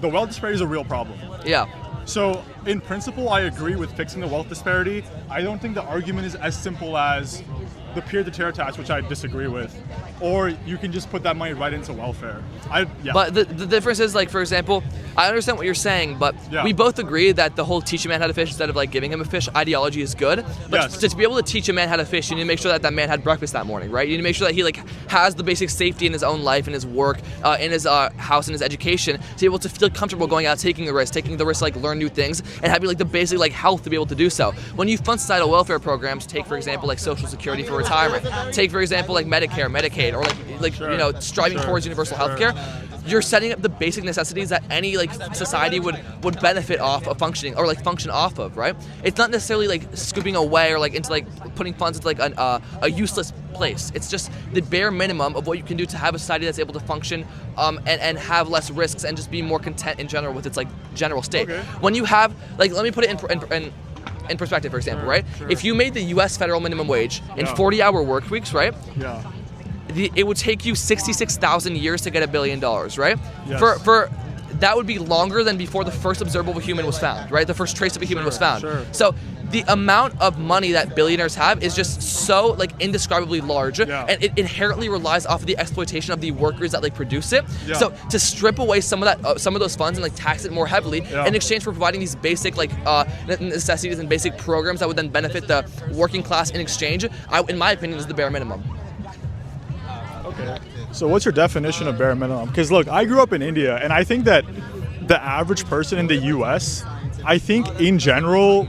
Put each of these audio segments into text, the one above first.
the wealth disparity is a real problem. Yeah. So in principle, I agree with fixing the wealth disparity. I don't think the argument is as simple as the peer-to-peer tax, which I disagree with, or you can just put that money right into welfare. But the difference is, like, for example, I understand what you're saying, but we both agree that the whole teach a man how to fish instead of like giving him a fish ideology is good. But to be able to teach a man how to fish, you need to make sure that that man had breakfast that morning, right? You need to make sure that he like has the basic safety in his own life, in his work, in his house, in his education, to be able to feel comfortable going out, taking the risk to like learn new things, and having like the basic like health to be able to do so. When you fund societal welfare programs, take for example like Social Security for retirement, take for example like Medicare, Medicaid, or you know, striving towards universal healthcare, you're setting up the basic necessities that any like society would benefit off of functioning or like function off of, right? It's not necessarily like scooping away or like into like putting funds into like a useless place. It's just the bare minimum of what you can do to have a society that's able to function and have less risks and just be more content in general with its like general state. Okay. When you have like, let me put it in perspective, for example, right? If you made the U.S. federal minimum wage in 40-hour work weeks, right? Yeah. It would take you 66,000 years to get $1 billion, right? Yes. For that would be longer than before the first observable human was found, right? The first trace of a human was found. So the amount of money that billionaires have is just so like indescribably large, and it inherently relies off of the exploitation of the workers that like produce it. So to strip away some of that, some of those funds and like tax it more heavily in exchange for providing these basic like necessities and basic programs that would then benefit the working class in exchange, in my opinion, is the bare minimum. Okay. So what's your definition of bare minimum? Because look, I grew up in India, and I think that the average person in the U.S., I think in general,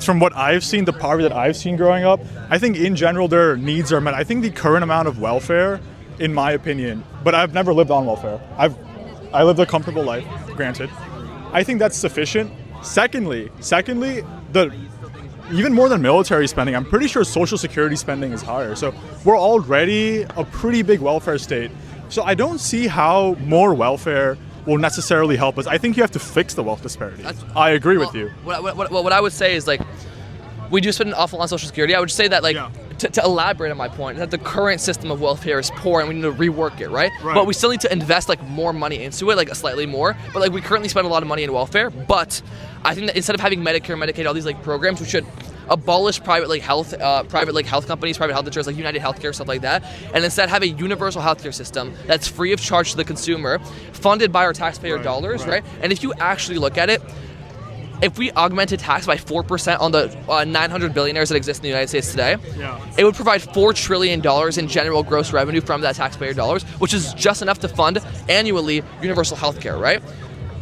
from what I've seen, the poverty that I've seen growing up, I think in general their needs are met. I think the current amount of welfare, in my opinion, but I've never lived on welfare. I lived a comfortable life, granted. I think that's sufficient. Secondly, even more than military spending, I'm pretty sure Social Security spending is higher. So we're already a pretty big welfare state. So I don't see how more welfare will necessarily help us. I think you have to fix the wealth disparity. I agree with you. What I would say is like, we do spend an awful lot on Social Security. I would say that like, to elaborate on my point, that the current system of welfare is poor and we need to rework it, right? But we still need to invest like more money into it, like slightly more. But like we currently spend a lot of money in welfare. But I think that instead of having Medicare, Medicaid, all these like programs, we should abolish private health companies, private health insurance like United Healthcare, stuff like that, and instead have a universal healthcare system that's free of charge to the consumer, funded by our taxpayer dollars, right? And if you actually look at it, if we augmented tax by 4% on the 900 billionaires that exist in the United States today, it would provide $4 trillion in general gross revenue from that taxpayer dollars, which is just enough to fund annually universal healthcare, right?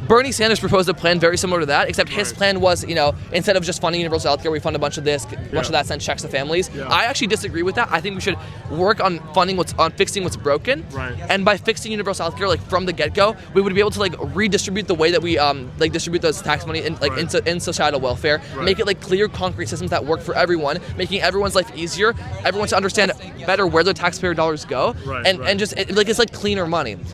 Bernie Sanders proposed a plan very similar to that, except his plan was, you know, instead of just funding universal healthcare, we fund a bunch of this, a bunch of that, send checks to families. I actually disagree with that. I think we should work on fixing what's broken. And by fixing universal healthcare, like from the get-go, we would be able to like redistribute the way that we like distribute those tax money in like in societal welfare, make it like clear, concrete systems that work for everyone, making everyone's life easier, everyone to understand better where their taxpayer dollars go, and just it's like cleaner money.